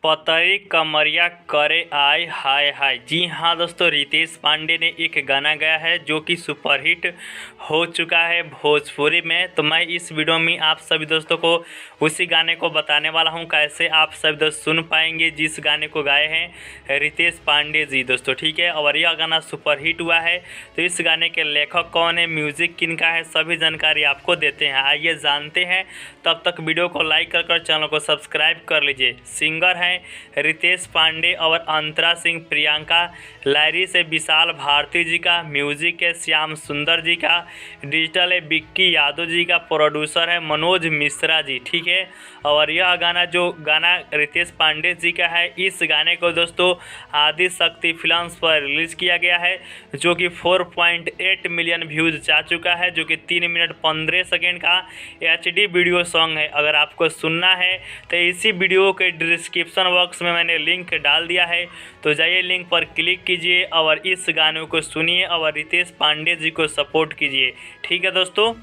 पतरी कमरिया करे आय हाय हाय। जी हाँ दोस्तों, रितेश पांडे ने एक गाना गाया है जो कि सुपरहिट हो चुका है भोजपुरी में। तो मैं इस वीडियो में आप सभी दोस्तों को उसी गाने को बताने वाला हूं, कैसे आप सभी दोस्त सुन पाएंगे जिस गाने को गाए हैं रितेश पांडे जी दोस्तों। ठीक है, और यह गाना सुपरहिट हुआ है। तो इस गाने के लेखक कौन है, म्यूजिक किनका है, सभी जानकारी आपको देते हैं। आइए जानते हैं। तब तक वीडियो को लाइक कर चैनल को सब्सक्राइब कर लीजिए। सिंगर हैं रितेश पांडे और अंतरा सिंह, प्रियंका लायरी से विशाल भारती जी का, म्यूजिक है श्याम सुंदर जी का, डिजिटल है विक्की यादव जी का, प्रोड्यूसर है मनोज मिश्रा जी। ठीक है, और यह गाना रितेश पांडे जी का है। इस गाने को दोस्तों आदि शक्ति फिल्म्स पर रिलीज किया गया है, जो कि 4.8 मिलियन व्यूज जा चुका है, जो कि 3 मिनट 15 सेकेंड का HD वीडियो सॉन्ग है। अगर आपको सुनना है तो इसी वीडियो के डिस्क्रिप्शन बॉक्स में मैंने लिंक डाल दिया है, तो जाइए लिंक पर क्लिक कीजिए और इस गाने को सुनिए और रितेश पांडे जी को सपोर्ट कीजिए। ठीक है दोस्तों।